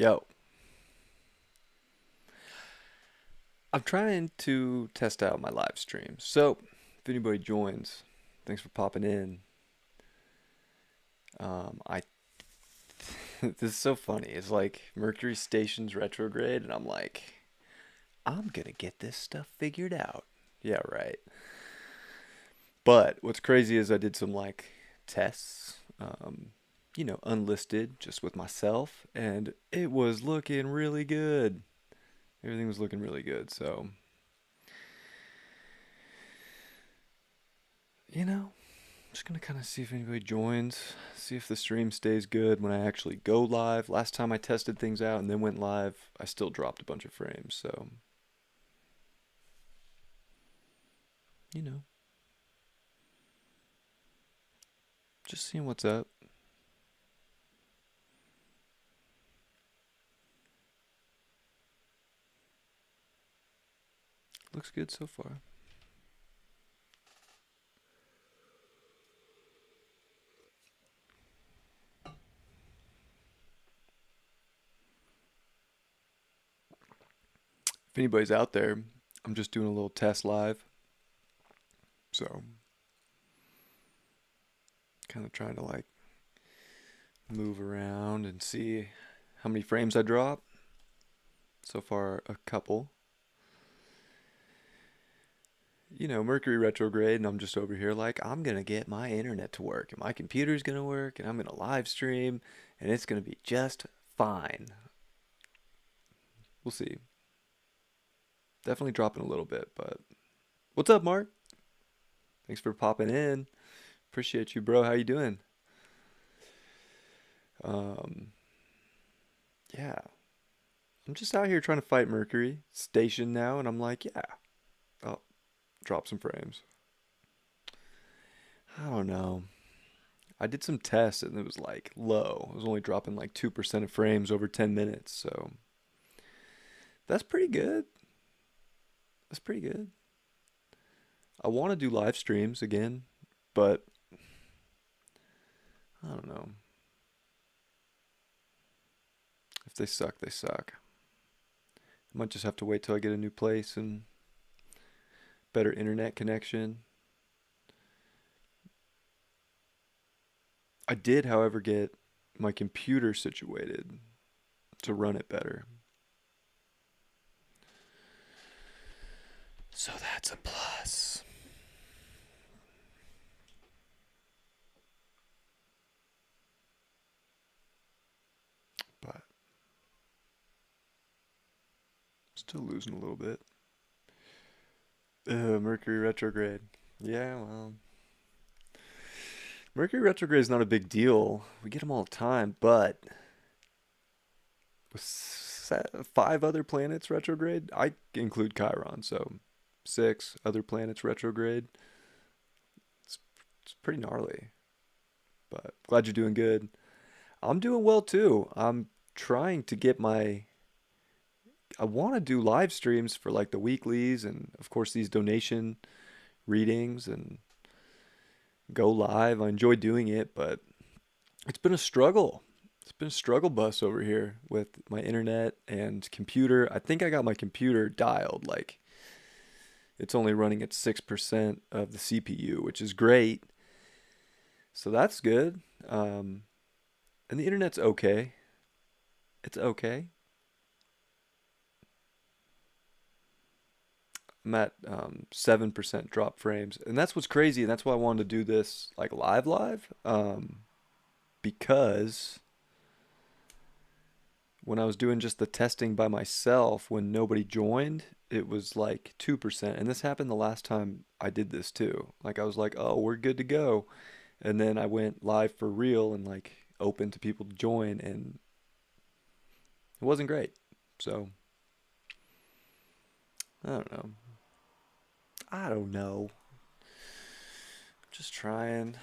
Yo, I'm trying to test out my live streams. So, if anybody joins, thanks for popping in. I This is so funny. It's like Mercury stations retrograde, and I'm like, I'm gonna get this stuff figured out. Yeah, right. But what's crazy is I did some like tests, unlisted, just with myself, and it was looking really good. Everything was looking really good. So, you know, just gonna kind of see if anybody joins, see if the stream stays good when I actually go live. Last time I tested things out and then went live, I still dropped a bunch of frames. So, you know, just seeing what's up. Looks good so far. If anybody's out there, I'm just doing a little test live. So, kind of trying to like move around and see how many frames I drop. So far, a couple. Mercury retrograde, and I'm just over here like, I'm gonna get my internet to work, and my computer's gonna work, and I'm gonna live stream, and it's gonna be just fine. We'll see. Definitely dropping a little bit, but what's up, Mark? Thanks for popping in. Appreciate you, bro. How you doing? Um, yeah, I'm just out here trying to fight Mercury station now, and I'm like, yeah, I'll drop some frames. I don't know. I did some tests and it was like low. It was only dropping like 2% of frames over 10 minutes. So that's pretty good. That's pretty good. I want to do live streams again, but I don't know. If they suck, they suck. I might just have to wait till I get a new place and better internet connection. I did, however, get my computer situated to run it better. So that's a plus. But still losing a little bit. Mercury retrograde. Yeah, well, Mercury retrograde is not a big deal. We get them all the time, but with five other planets retrograde, I include Chiron, so six other planets retrograde. It's, it's pretty gnarly, but glad you're doing good. I'm doing well too. I'm trying to get my. I want to do live streams for like the weeklies and, of course, these donation readings and go live. I enjoy doing it, but it's been a struggle. It's been a struggle bus over here with my internet and computer. I think I got my computer dialed. Like it's only running at 6% of the CPU, which is great. So that's good. And the internet's okay. It's okay. I'm at 7% drop frames. And that's what's crazy. And that's why I wanted to do this like live. Because when I was doing just the testing by myself, when nobody joined, it was like 2%. And this happened the last time I did this too. Like I was like, oh, we're good to go. And then I went live for real and like open to people to join, and it wasn't great. So I don't know. I don't know. Just trying.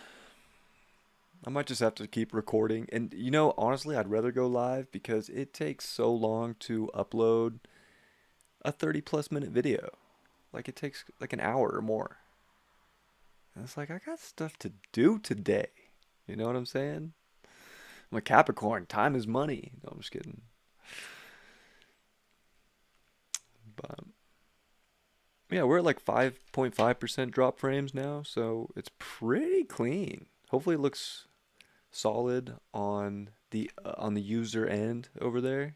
I might just have to keep recording. And honestly, I'd rather go live because it takes so long to upload a 30 plus minute video. Like it takes like an hour or more. And it's like I got stuff to do today. You know what I'm saying? I'm a Capricorn. Time is money. No, I'm just kidding. Yeah, we're at like 5.5% drop frames now, so it's pretty clean. Hopefully it looks solid on the user end over there.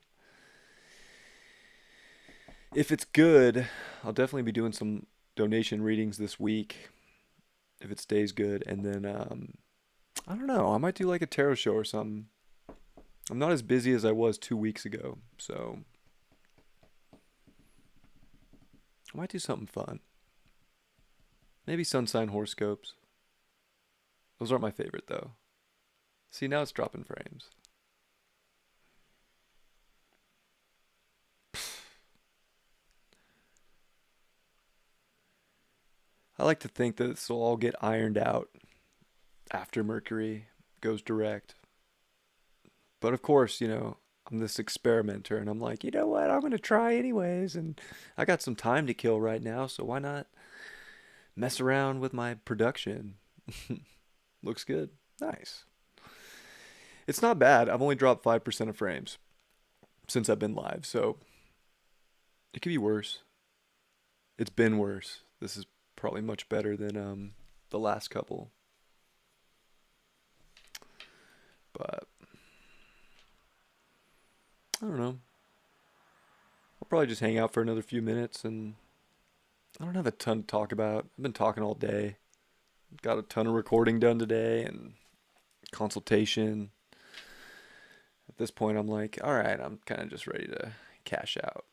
If it's good, I'll definitely be doing some donation readings this week if it stays good, and then I don't know, I might do like a tarot show or something. I'm not as busy as I was 2 weeks ago, so I might do something fun. Maybe sun sign horoscopes. Those aren't my favorite though. See, now it's dropping frames. I like to think that this will all get ironed out after Mercury goes direct. But of course, I'm this experimenter and I'm like, you know what? I'm going to try anyways. And I got some time to kill right now, so why not mess around with my production? Looks good. Nice. It's not bad. I've only dropped 5% of frames since I've been live, so it could be worse. It's been worse. This is probably much better than the last couple. But I don't know. I'll probably just hang out for another few minutes and I don't have a ton to talk about. I've been talking all day. Got a ton of recording done today and consultation. At this point I'm like, all right, I'm kind of just ready to cash out.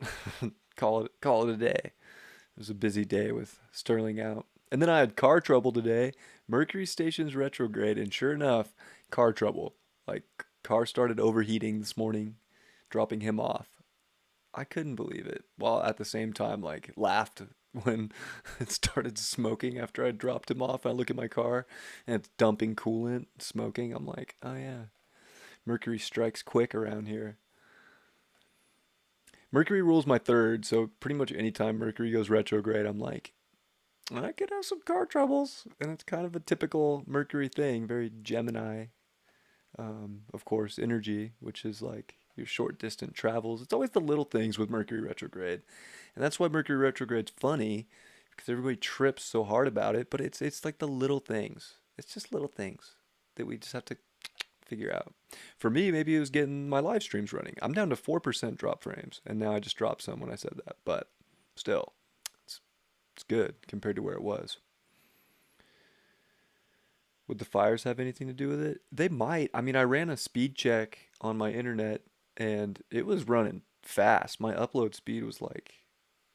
Call it a day. It was a busy day with Sterling out. And then I had car trouble today. Mercury station's retrograde and sure enough, car trouble. Like car started overheating this morning, dropping him off. I couldn't believe it. While at the same time, like, laughed when it started smoking after I dropped him off. I look at my car and it's dumping coolant, smoking. I'm like, oh yeah, Mercury strikes quick around here. Mercury rules my third, so pretty much anytime Mercury goes retrograde, I'm like, I could have some car troubles. And it's kind of a typical Mercury thing, very Gemini, of course, energy, which is like your short distance travels. It's always the little things with Mercury retrograde. And that's why Mercury retrograde's funny because everybody trips so hard about it, but it's like the little things. It's just little things that we just have to figure out. For me, maybe it was getting my live streams running. I'm down to 4% drop frames, and now I just dropped some when I said that, but still, it's it's good compared to where it was. Would the fires have anything to do with it? They might. I mean, I ran a speed check on my internet and it was running fast. My upload speed was like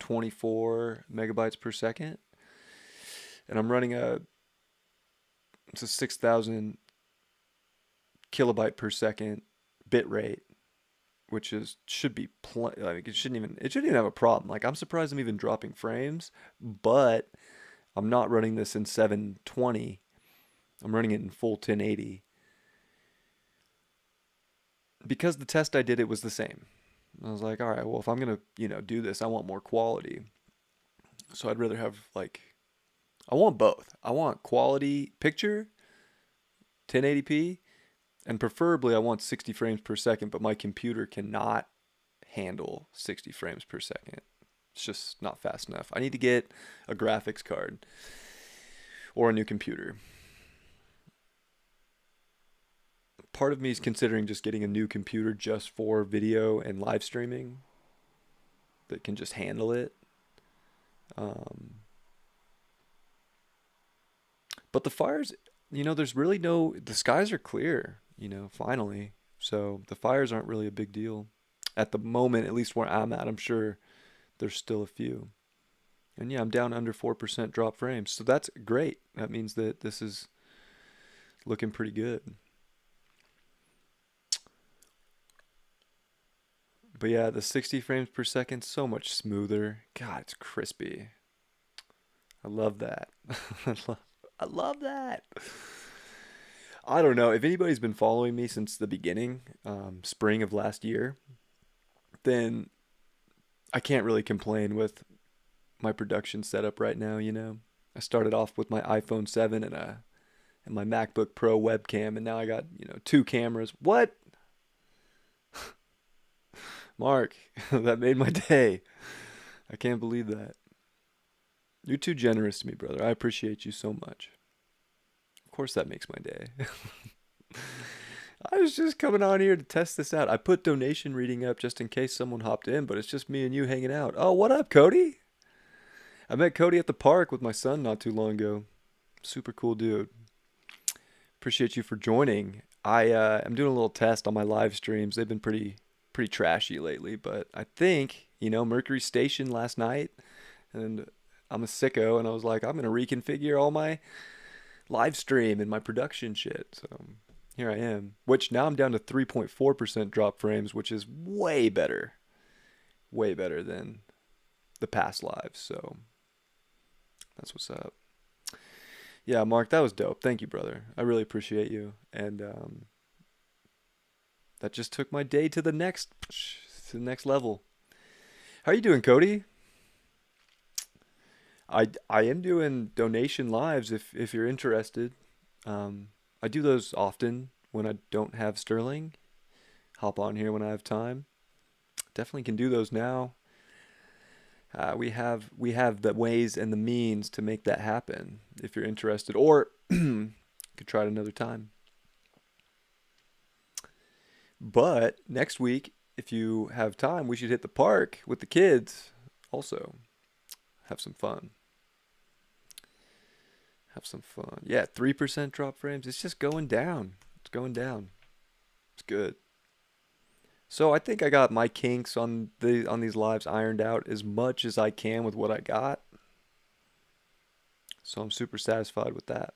24 megabytes per second. And I'm running it's a 6,000 kilobyte per second bit rate, which is should be like it shouldn't even have a problem. Like I'm surprised I'm even dropping frames, but I'm not running this in 720. I'm running it in full 1080 because the test I did it was the same. I was like, all right, well if I'm gonna do this, I want more quality. So I'd rather have like I want both. I want quality picture, 1080p, and preferably I want 60 frames per second. But my computer cannot handle 60 frames per second. It's just not fast enough. I need to get a graphics card or a new computer. Part of me is considering just getting a new computer just for video and live streaming that can just handle it. Um, but the fires, there's really the skies are clear, finally. So the fires aren't really a big deal at the moment, at least where I'm at. I'm sure there's still a few. And yeah, I'm down under 4% drop frames. So that's great. That means that this is looking pretty good. But yeah, the 60 frames per second, so much smoother. God, it's crispy. I love that. I love that. I don't know. If anybody's been following me since the beginning, spring of last year, then I can't really complain with my production setup right now. I started off with my iPhone 7 and my MacBook Pro webcam, and now I got, two cameras. What? Mark, that made my day. I can't believe that. You're too generous to me, brother. I appreciate you so much. Of course, that makes my day. I was just coming on here to test this out. I put donation reading up just in case someone hopped in, but it's just me and you hanging out. Oh, what up, Cody? I met Cody at the park with my son not too long ago. Super cool dude. Appreciate you for joining. I'm doing a little test on my live streams. They've been pretty trashy lately, but I think, Mercury Station last night, and I'm a sicko, and I was like, I'm gonna reconfigure all my live stream and my production shit. So here I am, which now I'm down to 3.4% drop frames, which is way better than the past lives. So that's what's up. Yeah, Mark, that was dope. Thank you, brother. I really appreciate you. And that just took my day to the next level. How are you doing, Cody? I am doing donation lives if you're interested. I do those often when I don't have Sterling. Hop on here when I have time. Definitely can do those now. We have the ways and the means to make that happen if you're interested, or could try it another time. But next week, if you have time, we should hit the park with the kids. Also, have some fun. Have some fun. Yeah, 3% drop frames. It's just going down. It's going down. It's good. So I think I got my kinks on these lives ironed out as much as I can with what I got. So I'm super satisfied with that.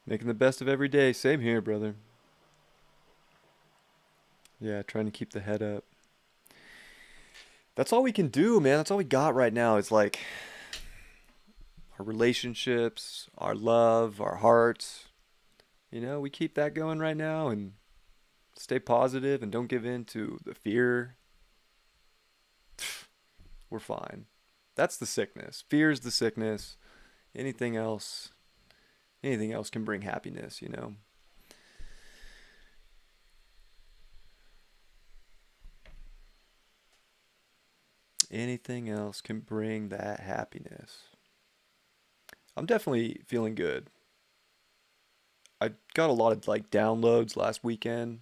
Making the best of every day. Same here, brother. Yeah, trying to keep the head up. That's all we can do, man. That's all we got right now. It's like our relationships, our love, our hearts. We keep that going right now and stay positive and don't give in to the fear. We're fine. That's the sickness. Fear is the sickness. Anything else, anything else can bring happiness. Anything else can bring that happiness. I'm definitely feeling good. I got a lot of like downloads last weekend.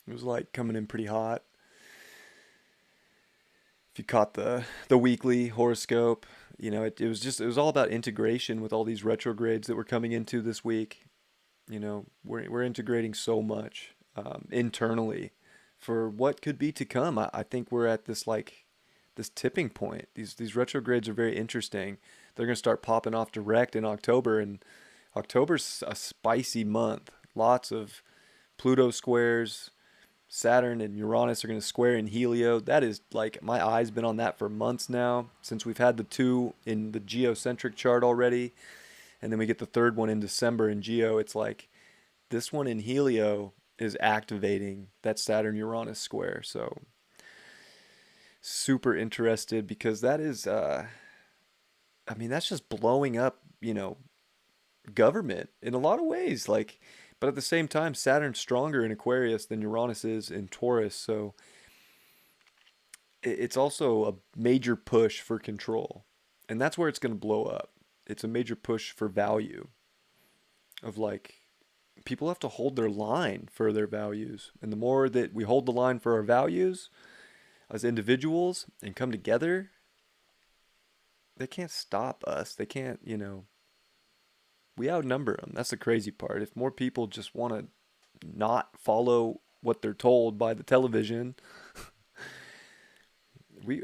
It was like coming in pretty hot. If you caught the weekly horoscope, it was all about integration with all these retrogrades that we're coming into this week. We're integrating so much internally for what could be to come. I think we're at this tipping point. These retrogrades are very interesting. They're gonna start popping off direct in October, and October's a spicy month. Lots of Pluto squares. Saturn and Uranus are going to square in Helio. That is like my eye's been on that for months now, since we've had the two in the geocentric chart already, and then we get the third one in December in Geo. It's like this one in Helio is activating that Saturn Uranus square. So super interested because that is I mean that's just blowing up, government in a lot of ways, like, but at the same time Saturn's stronger in Aquarius than Uranus is in Taurus, so it's also a major push for control, and that's where it's going to blow up. It's a major push for value, of like, people have to hold their line for their values, and the more that we hold the line for our values as individuals and come together, they can't stop us. They can't, we outnumber them. That's the crazy part. If more people just want to not follow what they're told by the television,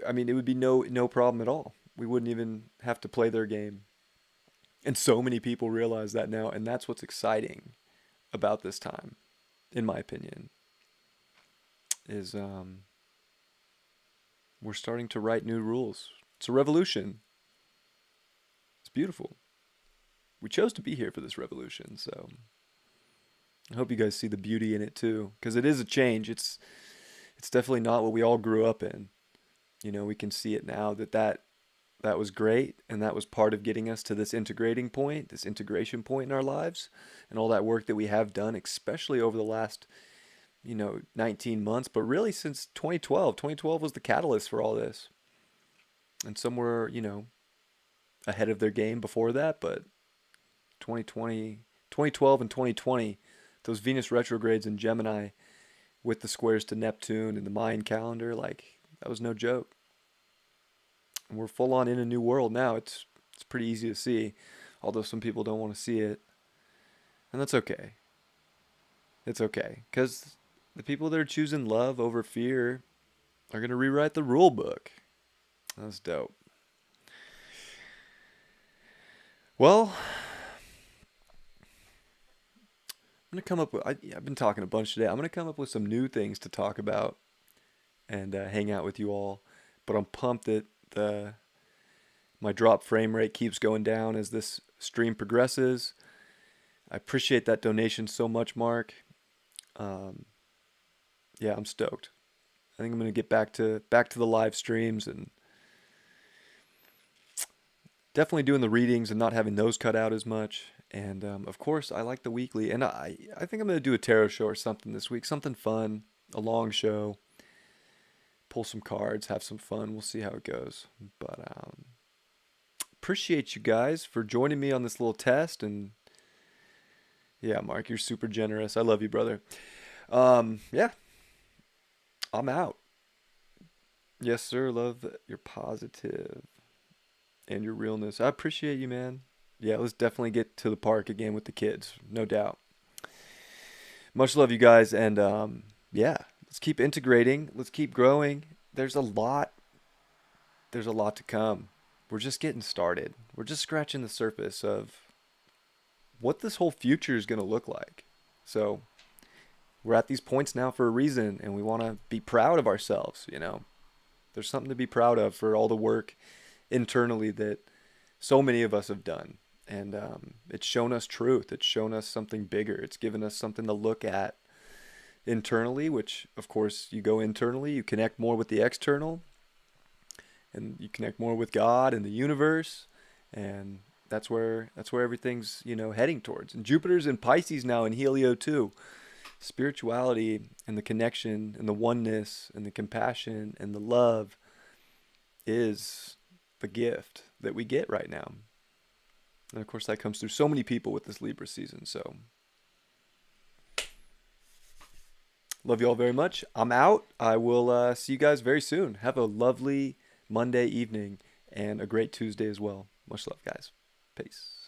I mean, it would be no problem at all. We wouldn't even have to play their game. And so many people realize that now, and that's what's exciting about this time, in my opinion, is we're starting to write new rules. It's a revolution. It's beautiful. We chose to be here for this revolution, so I hope you guys see the beauty in it too, because it is a change. It's definitely not what we all grew up in. We can see it now that That was great, and that was part of getting us to this integrating point, this integration point in our lives, and all that work that we have done, especially over the last, 19 months, but really since 2012. 2012 was the catalyst for all this. And some were, ahead of their game before that, but 2020, 2012 and 2020, those Venus retrogrades in Gemini with the squares to Neptune and the Mayan calendar, like that was no joke. And we're full on in a new world now. It's pretty easy to see, although some people don't want to see it, and that's okay. It's okay because the people that are choosing love over fear are gonna rewrite the rule book. That's dope. Well, I'm gonna come up with. I've been talking a bunch today. I'm gonna come up with some new things to talk about and hang out with you all. But I'm pumped that the my drop frame rate keeps going down as this stream progresses. I appreciate that donation so much, Mark. Um, yeah, I'm stoked. I think I'm gonna get back to the live streams and definitely doing the readings and not having those cut out as much. And of course, I like the weekly, and I think I'm gonna do a tarot show or something this week, something fun, a long show, pull some cards, have some fun. We'll see how it goes. But appreciate you guys for joining me on this little test. And yeah, Mark, you're super generous. I love you, brother. Yeah, I'm out. Yes, sir. Love your positive and your realness. I appreciate you, man. Yeah, let's definitely get to the park again with the kids, no doubt. Much love, you guys, and yeah, let's keep integrating. Let's keep growing. There's a lot. There's a lot to come. We're just getting started. We're just scratching the surface of what this whole future is going to look like. So we're at these points now for a reason, and we want to be proud of ourselves. There's something to be proud of for all the work internally that so many of us have done. And it's shown us truth. It's shown us something bigger. It's given us something to look at internally, which, of course, you go internally, you connect more with the external, and you connect more with God and the universe. And that's where everything's, heading towards. And Jupiter's in Pisces now in Helio too. Spirituality and the connection and the oneness and the compassion and the love is the gift that we get right now. And of course, that comes through so many people with this Libra season. So, love you all very much. I'm out. I will see you guys very soon. Have a lovely Monday evening and a great Tuesday as well. Much love, guys. Peace.